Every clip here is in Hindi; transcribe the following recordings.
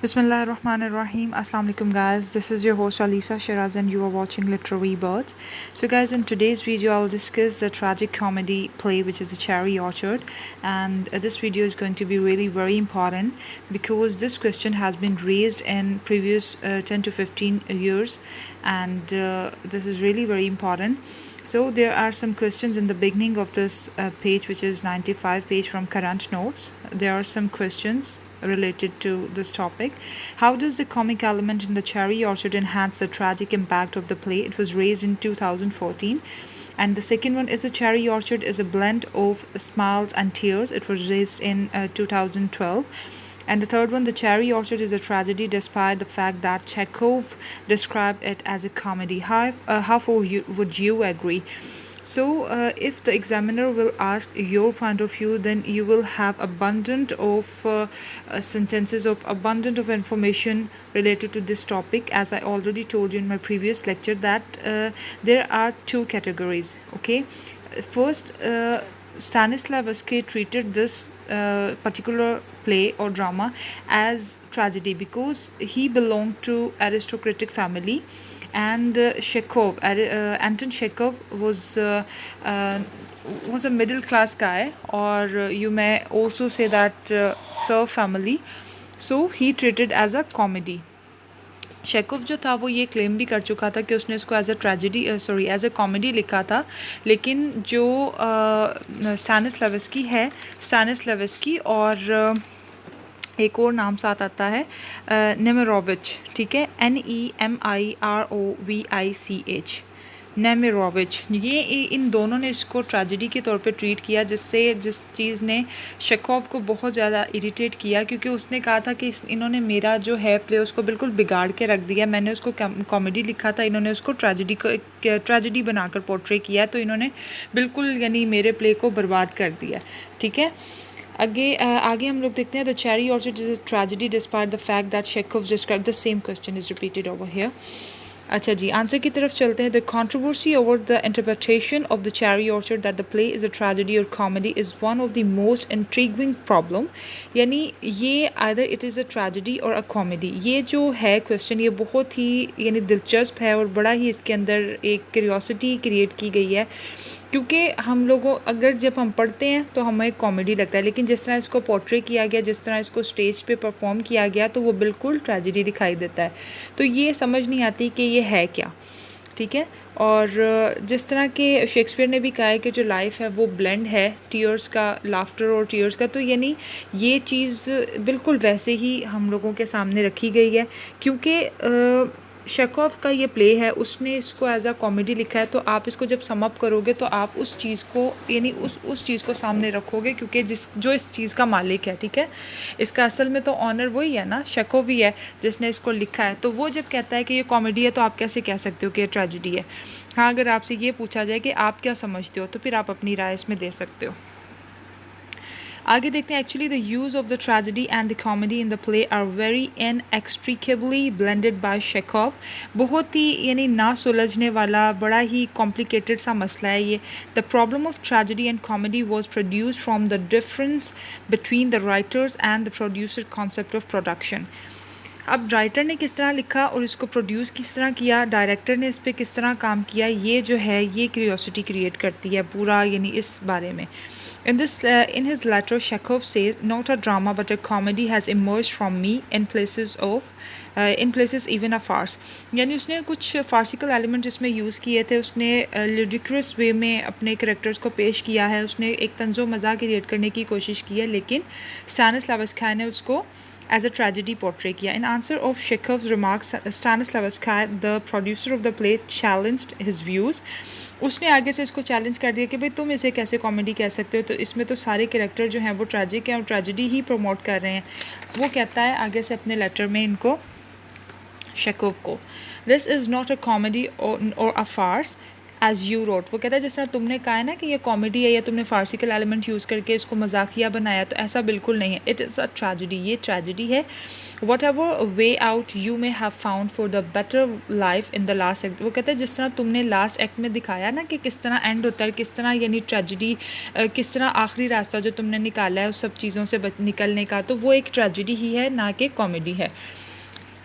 Bismillahirrahmanirrahim. Assalamu alaikum guys. This is your host Alisa Shiraz and you are watching Literary Birds. So guys, in today's video I'll discuss the tragic comedy play which is The Cherry Orchard, and this video is going to be really very important because this question has been raised in previous 10 to 15 years, and this is really very important. So there are some questions in the beginning of this page, which is 95 page from current notes. There are some questions related to this topic. How does the comic element in The Cherry Orchard enhance the tragic impact of the play? It was raised in 2014. And the second one is The Cherry Orchard is a blend of smiles and tears. It was raised in 2012. And the third one, The Cherry Orchard is a tragedy despite the fact that Chekhov described it as a comedy. How would you agree? So, if the examiner will ask your point of view, then you will have abundant of sentences of abundant of information related to this topic. As I already told you in my previous lecture, that there are two categories. Okay, first. Stanislavski treated this particular play or drama as tragedy because he belonged to aristocratic family, and Anton Chekhov was a middle class guy, or you may also say that serf family. So he treated as a comedy. शेकोव जो था वो ये क्लेम भी कर चुका था कि उसने इसको एज अ कॉमेडी लिखा था, लेकिन जो स्टैनिस्लावस्की और एक और नाम साथ आता है नेमेरोविच, ठीक है, NEMIROVICH, नेमेरोविच। ये इन दोनों ने इसको ट्रेजेडी के तौर पे ट्रीट किया, जिस चीज़ ने शेकोव को बहुत ज़्यादा इरिटेट किया, क्योंकि उसने कहा था कि इन्होंने मेरा जो है प्ले उसको बिल्कुल बिगाड़ के रख दिया। मैंने उसको कॉमेडी लिखा था, इन्होंने उसको ट्रेजेडी बनाकर पोर्ट्रे किया, तो इन्होंने बिल्कुल यानी मेरे प्ले को बर्बाद कर दिया, ठीक है। आगे हम लोग देखते हैं the cherry orchard is a tragedy despite the fact that Chekhov describe the same question is repeated over here. अच्छा जी, आंसर की तरफ चलते हैं। The controversy over the interpretation of the cherry orchard that the play is a tragedy or comedy is one of the most intriguing problem, यानी ये either it is a tragedy or a comedy. ये जो है क्वेश्चन ये बहुत ही यानी दिलचस्प है और बड़ा ही इसके अंदर एक क्यूरियोसिटी क्रिएट की गई है, क्योंकि हम लोगों अगर जब हम पढ़ते हैं तो हमें कॉमेडी लगता है, लेकिन जिस तरह इसको पोर्ट्रे किया गया, जिस तरह इसको स्टेज पे परफॉर्म किया गया, तो वो बिल्कुल ट्रेजेडी दिखाई देता है। तो ये समझ नहीं आती कि ये है क्या, ठीक है। और जिस तरह के शेक्सपियर ने भी कहा है कि जो लाइफ है वो ब्लेंड है टीयर्स का, लाफ्टर और टीयर्स का, तो यानी ये चीज़ बिल्कुल वैसे ही हम लोगों के सामने रखी गई है, क्योंकि शेकोव का ये प्ले है, उसने इसको एज अ कॉमेडी लिखा है, तो आप इसको जब सम अप करोगे तो आप उस चीज़ को यानी उस चीज़ को सामने रखोगे, क्योंकि जो इस चीज़ का मालिक है, ठीक है, इसका असल में तो ऑनर वही है ना, शेकोव ही है जिसने इसको लिखा है। तो वो जब कहता है कि ये कॉमेडी है, तो आप कैसे कह सकते हो कि ये ट्रेजेडी है? हाँ, अगर आपसे ये पूछा जाए कि आप क्या समझते हो, तो फिर आप अपनी राय इसमें दे सकते हो। आगे देखते हैं। Actually the use of the tragedy and the comedy in the play are very inextricably blended by Chekhov. बहुत ही यानी ना सुलझने वाला बड़ा ही कॉम्प्लिकेटेड सा मसला है ये। The problem of tragedy and comedy was produce from the difference between the writers and the producer concept of production. अब राइटर ने किस तरह लिखा और इसको प्रोड्यूस किस तरह किया, डायरेक्टर ने इस पर किस तरह काम किया, ये जो है ये क्यूरियोसिटी क्रिएट करती है पूरा यानी इस बारे में। In his letter, Chekhov says, "Not a drama, but a comedy has emerged from me in places even a farce." यानी उसने कुछ फार्सिकल एलिमेंट इसमें यूज़ किए थे, उसने लिडिक्रस वे में अपने करेक्टर्स को पेश किया है, उसने एक तंज़ो मज़ा क्रिएट करने की कोशिश की है, लेकिन स्टैनिस्लावस्की ने उसको as a tragedy portray किया. In answer of Chekhov's remarks, Stanislavski, the producer of the play, challenged his views. उसने आगे से इसको चैलेंज कर दिया कि भाई तुम इसे कैसे कॉमेडी कह सकते हो, तो इसमें तो सारे कैरेक्टर जो हैं वो ट्रेजिक हैं और ट्रेजेडी ही प्रमोट कर रहे हैं। वो कहता है आगे से अपने लेटर में इनको शेकोव को, this is not a comedy और अ फार्स, एज यू रोट, वो कहता है जिस तरह तुमने कहा है ना कि ये कॉमेडी है या तुमने फार्सिकल एलिमेंट यूज़ करके इसको मजाकिया बनाया, तो ऐसा बिल्कुल नहीं है. इट इज़ अ ट्रेजिडी, ये ट्रेजिडी है. What ever way out you may have found for the better life in the last act, वो कहता है जिस तरह तुमने लास्ट एक्ट में दिखाया ना कि किस तरह एंड होता है, किस तरह यानी ट्रेजिडी, किस तरह आखिरी रास्ता जो तुमने निकाला है उस सब चीज़ों से निकलने का, तो वो एक ट्रेजिडी ही है, ना कि कॉमेडी है.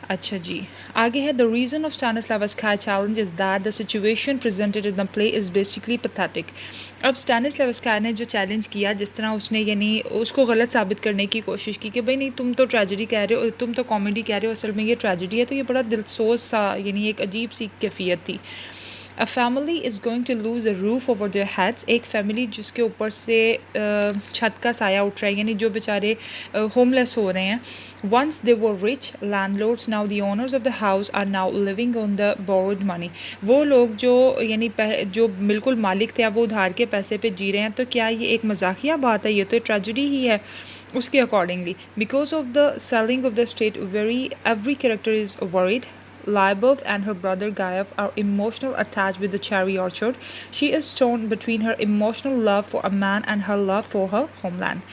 अच्छा जी, आगे है द रीज़न ऑफ स्टैनिस्लावस काय challenge is that the situation presented in the play is basically pathetic. अब स्टैनिस्लावस काय ने जो चैलेंज किया, जिस तरह उसने यानी उसको गलत साबित करने की कोशिश की कि भाई नहीं तुम तो ट्रेजिडी कह रहे हो, तुम तो कॉमेडी कह रहे हो, असल में ये ट्रेजिडी है, तो ये बड़ा दिलसोज सा यानी एक अजीब सी कैफियत थी. A family is going to lose a roof over their heads. एक फैमिली जिसके ऊपर से छत का साया उठ रहा है, यानी जो बेचारे होमलेस हो रहे हैं. Once they were rich landlords, now the owners of the house are now living on the borrowed money. वो लोग जो यानी जो बिल्कुल मालिक थे, अब वो उधार के पैसे पे जी रहे हैं, तो क्या ये एक मजाकिया बात है? ये तो ट्रेजिडी ही है उसके accordingly. Because of the selling of the estate, every character is worried. Lyubov and her brother Gaev are emotionally attached with the cherry orchard. She is torn between her emotional love for a man and her love for her homeland.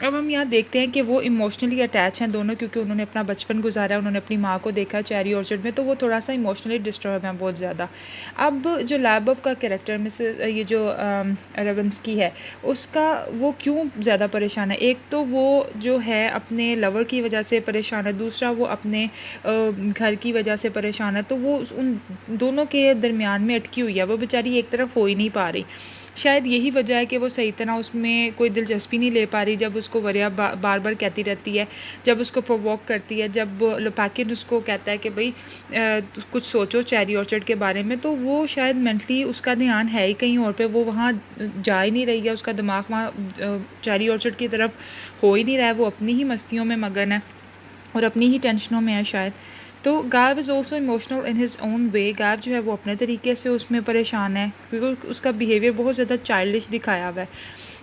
अब हम यहाँ देखते हैं कि वो इमोशनली अटैच हैं दोनों, क्योंकि उन्होंने अपना बचपन गुजारा, उन्होंने अपनी माँ को देखा चेरी ऑर्चर्ड में, तो वो थोड़ा सा इमोशनली डिस्टर्ब हैं बहुत ज़्यादा. अब जो लाइबोव का कैरेक्टर मिसेस ये जो रेवेंस्की है, उसका वो क्यों ज़्यादा परेशान है? एक तो वो जो है अपने लवर की वजह से परेशान है, दूसरा वो अपने घर की वजह से परेशान है, तो वो उन दोनों के दरमियान में अटकी हुई है. वो बेचारी एक तरफ हो ही नहीं पा रही. शायद यही वजह है कि वो सही तरह उसमें कोई दिलचस्पी नहीं ले पा रही. जब उसको वरिया बार बार कहती रहती है, जब उसको प्रोवोक करती है, जब लोपाकिन उसको कहता है कि भाई कुछ सोचो चेरी ऑर्चर्ड के बारे में, तो वो शायद मेंटली उसका ध्यान है ही कहीं और पे, वो वहाँ जा ही नहीं रही है, उसका दिमाग वहाँ चेरी ऑर्चर्ड की तरफ हो ही नहीं रहा है. वो अपनी ही मस्तियों में मगन है और अपनी ही टेंशनों में है शायद. तो गायब is also emotional in his own way. गायब जो है वो अपने तरीके से उसमें परेशान है, क्योंकि उसका बिहेवियर बहुत ज़्यादा चाइल्डिश दिखाया हुआ है.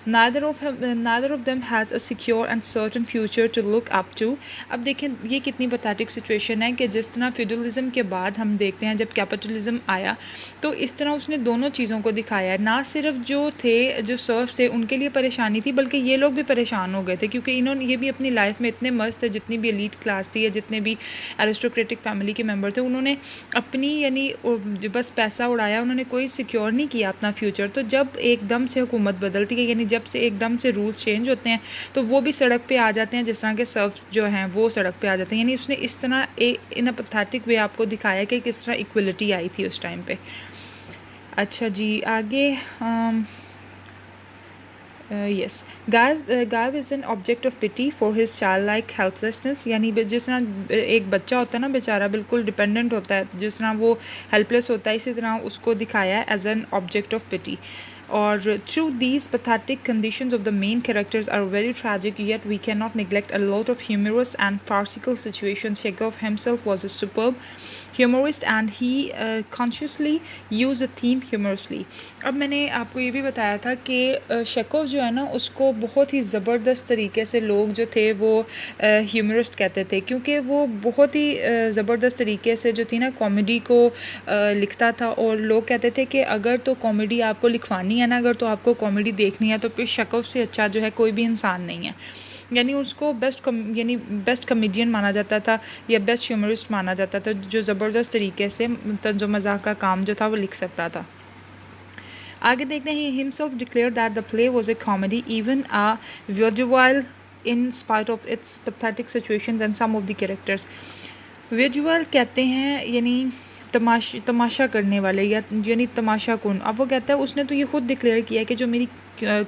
neither of them has a secure and certain future to look up to. अब देखें ये कितनी पैथेटिक सिचुएशन है कि जिस तरह फ्यूडलिज्म के बाद हम देखते हैं जब कैपिटलिज्म आया, तो इस तरह उसने दोनों चीज़ों को दिखाया है. ना सिर्फ जो थे जो सर्फ थे उनके लिए परेशानी थी, बल्कि ये लोग भी परेशान हो गए थे, क्योंकि इन्होंने ये भी अपनी लाइफ में इतने मस्त थे, जितनी भी एलीट क्लास थी या जितने भी एरिस्टोक्रेटिक फैमिली के मेम्बर थे, उन्होंने अपनी यानी बस पैसा उड़ाया, उन्होंने कोई सिक्योर नहीं किया अपना फ्यूचर. तो जब एकदम से हुकूमत बदलती है, यानी जब से एकदम से रूल्स चेंज होते हैं, तो वो भी सड़क पे आ जाते हैं, जिस तरह के सर्फ जो हैं वो सड़क पे आ जाते हैं. यानी उसने इस तरह इन अ पैथेटिक वे आपको दिखाया कि किस तरह इक्वलिटी आई थी उस टाइम पे. अच्छा जी, आगे yes, Gav is an object of pity for his childlike helplessness. यानी जिस तरह एक बच्चा होता है ना बेचारा, बिल्कुल डिपेंडेंट होता है, जिस तरह वो हेल्पलेस होता है, इसी तरह उसको दिखाया है as an object of pity. Or through these pathetic conditions of the main characters are very tragic, yet we cannot neglect a lot of humorous and farcical situations. Chekhov himself was a superb humorist and he consciously used the theme humorously. अब मैंने आपको ये भी बताया था कि शेकोव जो है ना, उसको बहुत ही ज़बरदस्त तरीके से लोग जो थे वो ह्यूमरिस्ट कहते थे, क्योंकि वो बहुत ही ज़बरदस्त तरीके से जो थी ना कॉमेडी को लिखता था. और लोग कहते थे कि अगर तो कॉमेडी आपको लिखवानी है ना, अगर तो आपको कॉमेडी देखनी है, तो फिर शेकोव से अच्छा जो है कोई भी इंसान नहीं है. यानी उसको बेस्ट कॉमेडियन माना जाता था या बेस्ट ह्यूमरिस्ट माना जाता था, जो ज़बरदस्त तरीके से तंज़ो मज़ाक का काम जो था वो लिख सकता था. आगे देखते हैं, he himself declared that the play was a comedy, even a vaudeville in spite of its pathetic situations and some of the characters. vaudeville कहते हैं यानी तमाशा करने वाले या यानी तमाशा कौन. अब वो कहता है, उसने तो ये खुद डिक्लेयर किया है कि जो मेरी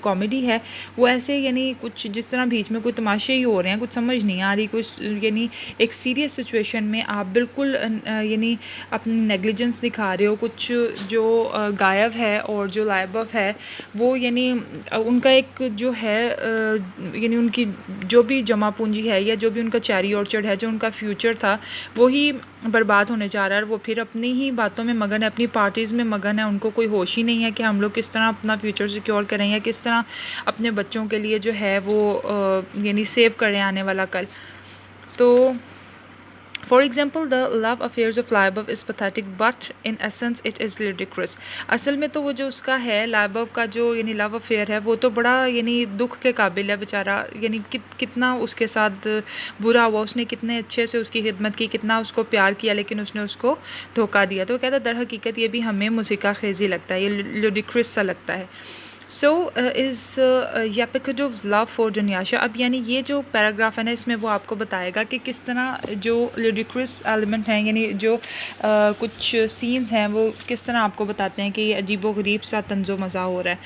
कॉमेडी है वो ऐसे यानी कुछ जिस तरह बीच में कोई तमाशे ही हो रहे हैं, कुछ समझ नहीं आ रही, कुछ यानी एक सीरियस सिचुएशन में आप बिल्कुल यानी अपनी नेग्लिजेंस दिखा रहे हो. कुछ जो गायब है और जो लाइबोव है वो यानी उनका एक जो है यानी उनकी जो भी जमा पूंजी है या जो भी उनका चेरी ऑर्चर्ड है, जो उनका फ्यूचर था, वो ही बर्बाद होने जा रहा है. वो फिर अपनी ही बातों में मगन है, अपनी पार्टीज़ में मगन है. उनको कोई होश ही नहीं है कि हम लोग किस तरह अपना फ्यूचर सिक्योर करें या किस तरह अपने बच्चों के लिए जो है वो यानी सेव करें आने वाला कल. तो For example, the love affairs of Lyubov is pathetic, but in essence it is ludicrous. असल में तो वो जो उसका है लाइबव का जो यानी लव अफेयर है वो तो बड़ा यानी दुख के काबिल है बेचारा, यानी कितना उसके साथ बुरा हुआ, उसने कितने अच्छे से उसकी खिदमत की, कितना उसको प्यार किया, लेकिन उसने उसको धोखा दिया। तो वो कहता है दर हकीकत ये भी हमें मुसीका खेजी लगता है, ये ludicrous सा लगता है। So is Yepikhodov's love for Dunyasha. अब यानी ये जो पैराग्राफ है ना इसमें वो आपको बताएगा कि किस तरह जो ludicrous एलिमेंट हैं यानी जो कुछ सीन्स हैं वो किस तरह आपको बताते हैं कि ये अजीबो गरीब सा तंजो मज़ा हो रहा है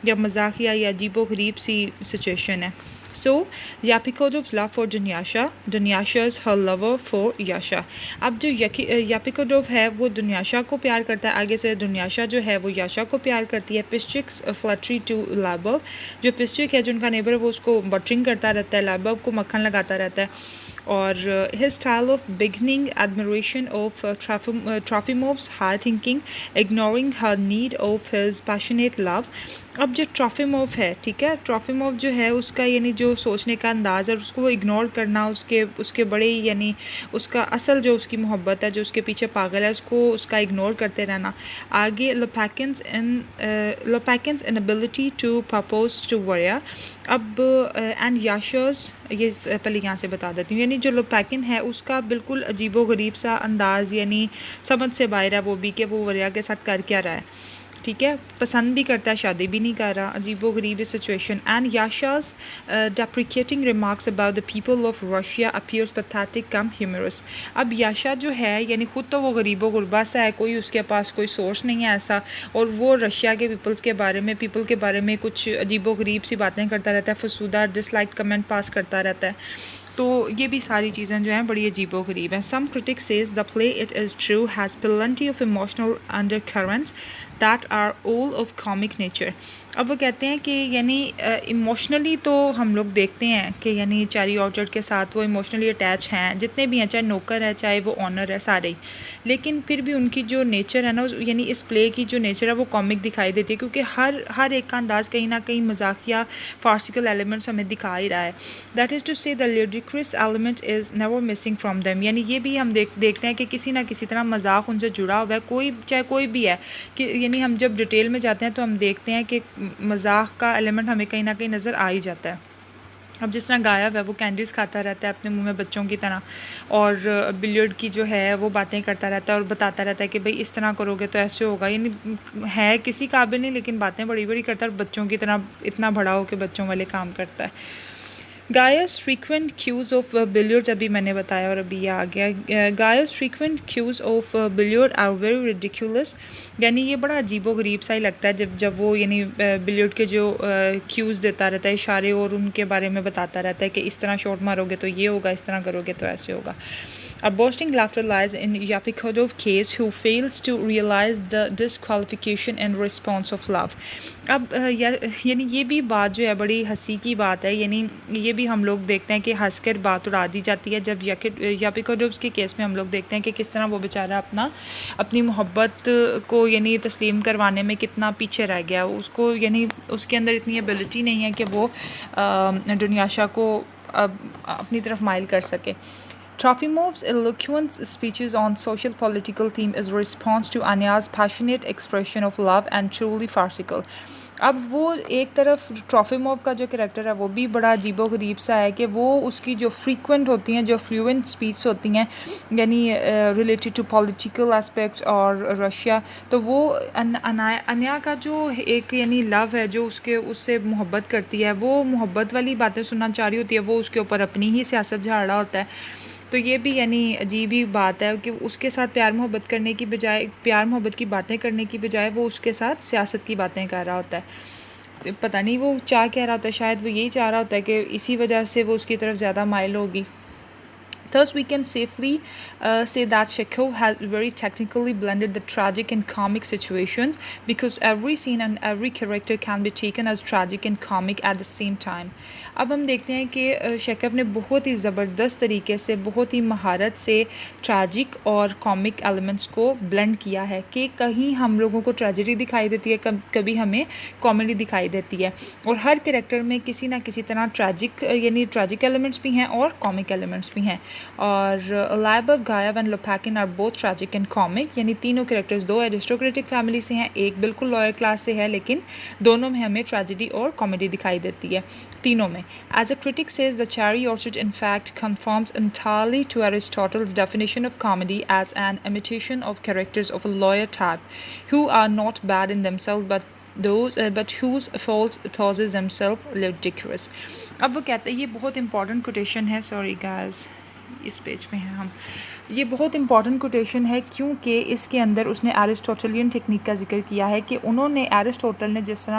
या मजाकिया या अजीबो गरीब सी सिचुएशन है। So, Yapikodov's love for Dunyasha, Dunyasha's her lover for Yasha. अब जो यापिकोडोव है वो दुनियाशा को प्यार करता है, आगे से दुनियाशा जो है वो याशा को प्यार करती है। पिस्चिक्स फ्लटरी टू लाबव, जो पिस्चिक है जो उनका नेबर है वो उसको बटरिंग करता रहता है, लाबव को मक्खन लगाता रहता है। और his style of beginning admiration of Trofimov's high thinking, ignoring her need of his passionate love. अब जो ट्रॉफिमोव है, ठीक है, ट्रॉफिमोव जो है उसका यानी जो सोचने का अंदाज़ है उसको इग्नोर करना, उसके बड़े यानी उसका असल जो उसकी मोहब्बत है जो उसके पीछे पागल है उसको उसका इग्नोर करते रहना। आगे लोपैकिन्स इनएबिलिटी टू प्रपोज टू वरिया। अब एंड याशर्स, ये पहले यहाँ से बता देती हूँ, यानी जो लोपैकिन है उसका बिल्कुल अजीबो गरीब सा अंदाज़ यानी समझ से बाहर है वो भी कि वो वरिया के साथ कर क्या रहा है, ठीक है, पसंद भी करता है शादी भी नहीं कर रहा, अजीबो गरीब situation. And Yasha's deprecating remarks about the people of Russia appears pathetic cum humorous. अब याशा जो है यानी ख़ुद तो वो गरीबो गुरबा सा है, कोई उसके पास कोई सोर्स नहीं है ऐसा, और वो रशिया के पीपल के बारे में कुछ अजीबो गरीब सी बातें करता रहता है, फसूदा डिसलाइक कमेंट पास करता रहता है। तो ये भी सारी चीज़ें जो हैं बड़ी अजीबो गरीब हैं। Some critic says the play it is true has plenty of emotional under currents that are all of comic nature. अब वो कहते हैं कि यानी इमोशनली तो हम लोग देखते हैं कि यानी चैरी ऑर्चर्ड के साथ वो इमोशनली अटैच हैं, जितने भी हैं, चाहे नौकर है चाहे वो ऑनर है सारे ही, लेकिन फिर भी उनकी जो नेचर है ना यानी इस प्ले की जो नेचर है वो कॉमिक दिखाई देती है, क्योंकि हर एक का अंदाज़ कहीं ना कहीं मजाकिया फार्सिकल एलिमेंट्स हमें दिखा ही रहा है। दैट इज़ टू से the ludicrous element is never missing from them. यानी ये भी हम देखते हैं कि किसी ना किसी तरह मजाक उनसे जुड़ा हुआ है, चाहे कोई भी है, कि यानी हम जब डिटेल में जाते हैं तो हम देखते हैं कि मजाक का एलिमेंट हमें कहीं ना कहीं नज़र आ ही जाता है। अब जिस तरह गायब है वो कैंडीज़ खाता रहता है अपने मुंह में बच्चों की तरह, और बिलियर्ड की जो है वो बातें करता रहता है और बताता रहता है कि भाई इस तरह करोगे तो ऐसे होगा, यानी है किसी काबिल नहीं लेकिन बातें बड़ी बड़ी करता है और बच्चों की तरह इतना बड़ा हो कि बच्चों वाले काम करता है। Guys frequent cues of billiards, अभी मैंने बताया और अभी ये आ गया। Guys frequent cues of billiard are very ridiculous. यानी ये बड़ा अजीबो गरीब सा ही लगता है जब वो यानी बिलियर्ड के जो क्यूज़ देता रहता है, इशारे, और उनके बारे में बताता रहता है कि इस तरह शॉट मारोगे तो ये होगा, इस तरह करोगे तो ऐसे होगा। A bursting laughter lies in Yapikodov's case, who fails to realize the disqualification and response of love. अब यानी ये भी बात जो है बड़ी हंसी की बात है, यानी ये भी हम लोग देखते हैं कि हंसकर बात उड़ा दी जाती है जब यापिकोडोव्स के केस में हम लोग देखते हैं कि किस तरह वो बेचारा अपनी मोहब्बत को यानी तस्लीम करवाने में कितना पीछे रह गया, उसको यानी उसके अंदर इतनी एबिलिटी नहीं है कि वो दुनियाशा को अपनी तरफ माइल कर सके। Trofimov's eloquent speeches on social political theme is a response to Anya's passionate expression of love and truly farcical. अब वो एक तरफ ट्रॉफिमोव का जो कैरेक्टर है वो भी बड़ा अजीबो गरीब सा है कि वो उसकी जो फ्रीक्वेंट होती हैं, जो फ्लुएंट स्पीच होती हैं यानी रिलेटेड टू पॉलिटिकल एस्पेक्ट्स और रशिया, तो वो अन्या का जो एक यानी लव है जो उससे मोहब्बत करती है, वो मोहब्बत वाली बातें सुनना चाह रही होती है, वो उसके ऊपर अपनी ही सियासत झाड़ रहा होता है। तो ये भी यानी अजीब ही बात है कि उसके साथ प्यार मोहब्बत की बातें करने की बजाय वो उसके साथ सियासत की बातें कर रहा होता है। पता नहीं वो चाह कह रहा होता है, शायद वो यही चाह रहा होता है कि इसी वजह से वो उसकी तरफ ज़्यादा माइल होगी। Thus, we can safely say that Chekhov has very technically blended the tragic and comic situations, because every scene and every character can be taken as tragic and comic at the same time. अब हम देखते हैं कि शेकव ने बहुत ही ज़बरदस्त तरीके से, बहुत ही महारत से ट्रैजिक और कॉमिक एलिमेंट्स को ब्लेंड किया है कि कहीं हम लोगों को ट्रेजेडी दिखाई देती है, कभी हमें कॉमेडी दिखाई देती है, और हर कैरेक्टर में किसी ना किसी तरह ट्रैजिक एलिमेंट्स भी हैं और कॉमिक एलिमेंट्स भी हैं। और Lyubov, Gayev and Lopakhin are both tragic and comic, यानी तीनों कैरेक्टर्स दो एरिस्टोक्रेटिक फैमिली से हैं, एक बिल्कुल लॉयर क्लास से है, लेकिन दोनों में हमें ट्रेजिडी और कॉमेडी दिखाई देती है, तीनों में. As a critic says the cherry orchard in fact conforms entirely to Aristotle's definition of comedy as an imitation of characters of a lawyer type who are not bad in themselves but whose faults causes themselves ludicrous. अब वो कहते हैं, ये बहुत इंपॉर्टेंट कोटेशन है, सॉरी गाइस इस पेज पे हैं हम, ये बहुत इंपॉर्टेंट कोटेशन है क्योंकि इसके अंदर उसने एरिस्टोटलियन टेक्निक का जिक्र किया है कि उन्होंने एरिस्टोटल ने जिस तरह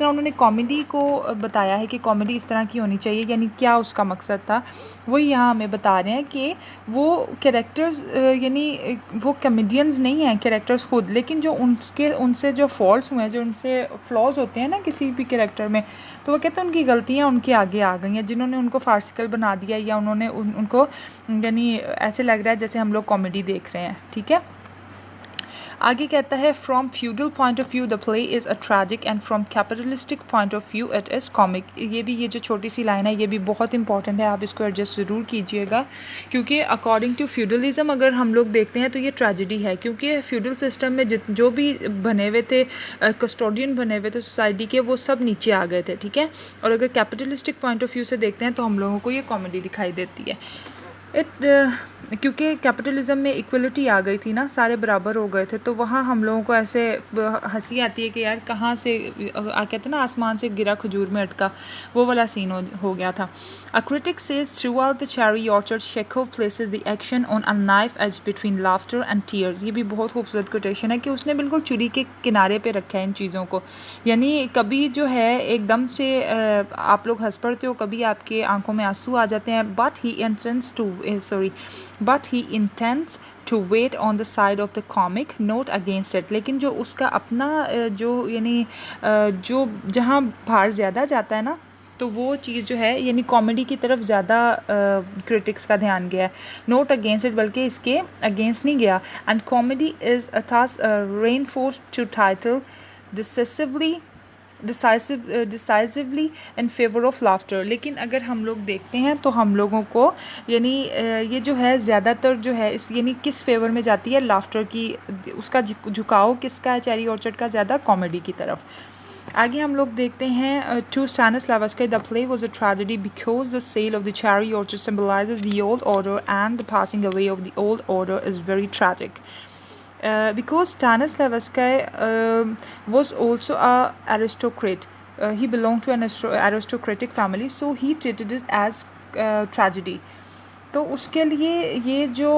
उन्होंने कॉमेडी को बताया है कि कॉमेडी इस तरह की होनी चाहिए, यानी क्या उसका मकसद था, वही यहाँ हमें बता रहे हैं कि वो कैरेक्टर्स यानी वो कॉमेडियंस नहीं हैं कैरेक्टर्स खुद, लेकिन जो उनसे जो फॉल्ट्स हुए हैं, जो उनसे फ्लॉज होते हैं ना किसी भी कैरेक्टर में, तो वो कहते हैं उनकी गलतियाँ उनके आगे आ गई हैं, जिन्होंने उनको फार्सिकल बना दिया या उन्होंने उनको यानी ऐसे लग रहा है जैसे हम लोग कॉमेडी देख रहे हैं. ठीक है, आगे कहता है from feudal point of view the play is a tragic and from capitalistic point of view it is comic. ये जो छोटी सी लाइन है ये भी बहुत इंपॉर्टेंट है, आप इसको एडजस्ट ज़रूर कीजिएगा, क्योंकि अकॉर्डिंग टू फ्यूडलिज्म अगर हम लोग देखते हैं तो ये ट्रेजिडी है, क्योंकि फ्यूडल सिस्टम में जो भी बने हुए थे कस्टोडियन बने हुए थे सोसाइटी के, वो सब नीचे आ गए थे. ठीक है, और अगर कैपिटलिस्टिक पॉइंट ऑफ व्यू से देखते हैं तो हम लोगों को ये कॉमेडी दिखाई देती है. क्योंकि कैपिटलिज़म में इक्वलिटी आ गई थी ना, सारे बराबर हो गए थे, तो वहाँ हम लोगों को ऐसे हंसी आती है कि यार कहाँ से कहते हैं ना आसमान से गिरा खजूर में अटका, वो वाला सीन हो गया था. A critic says throughout the cherry orchard Chekhov places the action on a knife edge between laughter and tears. ये भी बहुत खूबसूरत कोटेशन है कि उसने बिल्कुल छुरी के किनारे पे रखा है इन चीज़ों को, यानी कभी जो है एकदम से आप लोग हंस पड़ते हो, कभी आपके आंखों में आंसू आ जाते हैं, but he intends to wait on the side of the comic, not against it. लेकिन जो उसका अपना जो यानी जो जहाँ भार ज़्यादा जाता है ना, तो वो चीज़ जो है यानी कॉमेडी की तरफ ज़्यादा क्रिटिक्स का ध्यान गया है, नोट अगेंस्ट इट, बल्कि इसके अगेंस्ट नहीं गया. And comedy is thus reinforced to title decisively in favour of laughter. लेकिन अगर हम लोग देखते हैं तो हम लोगों को यानी ये जो है ज़्यादातर जो है इस यानी किस फेवर में जाती है, लाफ्टर की, उसका झुकाव किसका है, चेरी ऑर्चर्ड का ज़्यादा कॉमेडी की तरफ. आगे हम लोग देखते हैं to Stanislavski the play was a tragedy because the sale of the cherry orchard symbolises the old order and the passing away of the old order is very tragic. Because Stanislavski was also an aristocrat. He belonged to an aristocratic family, so he treated it as tragedy. तो उसके लिए ये जो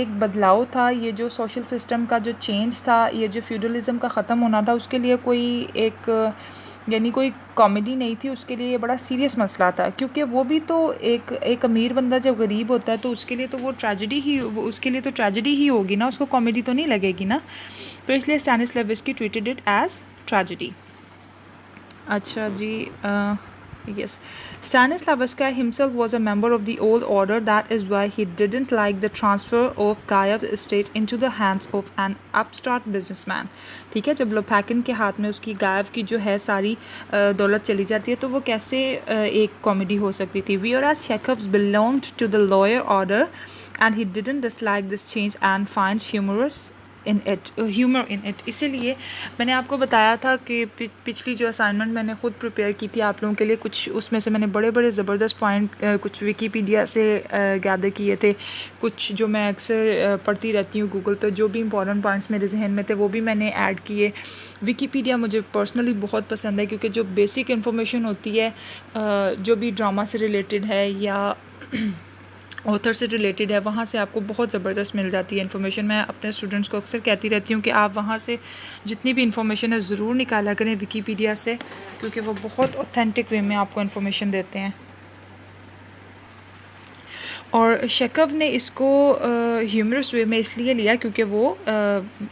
एक बदलाव था, ये जो सोशल सिस्टम का जो चेंज था, ये जो फ्यूडलिज़म का ख़त्म होना था, उसके लिए कोई एक यानी कोई कॉमेडी नहीं थी, उसके लिए ये बड़ा सीरियस मसला था, क्योंकि वो भी तो एक अमीर बंदा जब गरीब होता है तो उसके लिए तो वो ट्रेजेडी ही, उसके लिए तो ट्रेजेडी ही होगी ना, उसको कॉमेडी तो नहीं लगेगी ना, तो इसलिए Stanislavski treated it as tragedy. अच्छा जी, yes, Stanislavski himself was a member of the old order. That is why he didn't like the transfer of Gayev's estate into the hands of an upstart businessman. ठीक है, जब लोपैकिन के हाथ में उसकी गायव की जो है सारी दौलत चली जाती है, तो वो कैसे एक कॉमेडी हो सकती थी. Whereas Chekhov belonged to the lawyer order and he didn't dislike this change and finds humour in it. इसीलिए मैंने आपको बताया था कि पिछली जो असाइनमेंट मैंने ख़ुद प्रिपेयर की थी आप लोगों के लिए, कुछ उसमें से मैंने बड़े बड़े ज़बरदस्त पॉइंट कुछ विकीपीडिया से गैदर किए थे, कुछ जो मैं अक्सर पढ़ती रहती हूँ गूगल पर, जो भी इंपॉर्टेंट पॉइंट्स मेरे जहन में थे वो भी मैंने ऐड किए. विकीपीडिया मुझे पर्सनली बहुत पसंद है, क्योंकि जो बेसिक इन्फॉर्मेशन होती है जो भी ड्रामा से रिलेटेड है या ऑथर से रिलेटेड है, वहाँ से आपको बहुत ज़बरदस्त मिल जाती है इन्फॉर्मेशन. मैं अपने स्टूडेंट्स को अक्सर कहती रहती हूँ कि आप वहाँ से जितनी भी इन्फॉर्मेशन है ज़रूर निकाला करें विकीपीडिया से, क्योंकि वो बहुत ऑथेंटिक वे में आपको इन्फॉर्मेशन देते हैं. और शेकव ने इसको ह्यूमरस वे में इसलिए लिया क्योंकि वो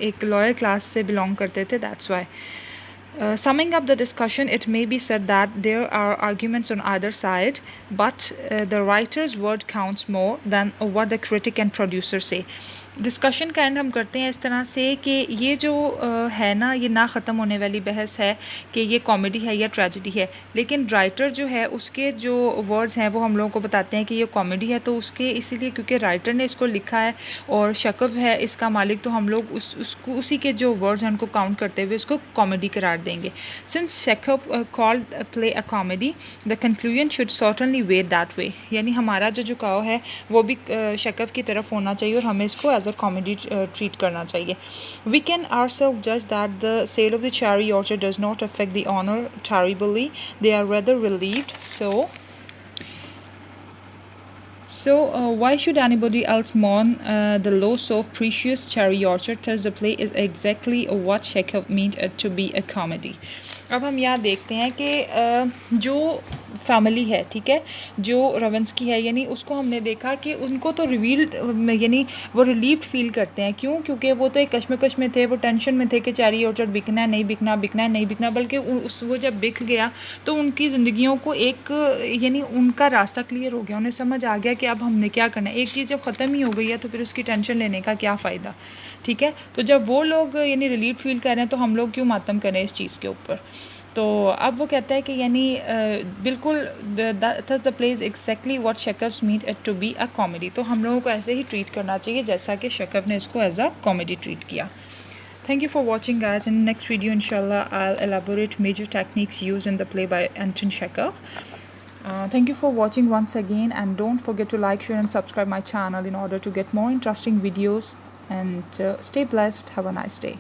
एक लॉयर क्लास से बिलोंग करते थे, that's why. Summing up the discussion, it may be said that there are arguments on either side, but the writer's word counts more than what the critic and producer say. Discussion का एंड हम करते हैं इस तरह से कि ये जो है ना, ये ना ख़त्म होने वाली बहस है कि ये कॉमेडी है या ट्रेजेडी है, लेकिन राइटर जो है उसके जो वर्ड्स हैं वो हम लोगों को बताते हैं कि ये कॉमेडी है। तो उसके इसीलिए क्योंकि राइटर ने इसको लिखा है और शकव है इसका मालिक, तो हम लोग उसको उसी के जो वर्ड्स हैं उनको काउंट करते हुए इसको कॉमेडी करार देंगे। Since Chekhov called play a comedy, the conclusion should certainly way that way, यानी हमारा जो झुकाव है वो भी शेकव की तरफ होना चाहिए और हमें इसको एज अ कॉमेडी ट्रीट करना चाहिए। We can ourselves judge that the sale of the cherry orchard does not affect the owner terribly. They are rather relieved. So why should anybody else mourn the loss of precious cherry orchard? Thus, the play is exactly what Chekhov meant it to be a comedy. अब हम यहाँ देखते हैं कि जो फैमिली है, ठीक है, जो रवंस्की है, यानी उसको हमने देखा कि उनको तो रिवील, यानी वो रिलीव्ड फील करते हैं। क्यों? क्योंकि वो तो एक कश्मकश में थे, वो टेंशन में थे कि चेरी ऑर्चर्ड बिकना है, नहीं बिकना, बिकना है, नहीं बिकना, बल्कि वो जब बिक गया तो उनकी ज़िंदगियों को एक, यानी उनका रास्ता क्लियर हो गया, उन्हें समझ आ गया कि अब हमने क्या करना है। एक चीज़ जब ख़त्म ही हो गई है तो फिर उसकी टेंशन लेने का क्या फ़ायदा, ठीक है। तो जब वो लोग यानी रिलीव फील कर रहे हैं तो हम लोग क्यों मातम करें इस चीज़ के ऊपर। तो अब वो कहता है कि यानी बिल्कुल thus the play is exactly what Chekhov's meant it to be a comedy. तो हम लोगों को ऐसे ही ट्रीट करना चाहिए जैसा कि शेकव ने इसको एज अ कॉमेडी ट्रीट किया। Thank you for watching, guys. In the next video, inshallah, I'll elaborate major techniques used in the play by Anton Chekhov. Thank you for watching once again, and don't forget to like, share and subscribe my channel in order to get more interesting videos, and stay blessed. Have a nice day.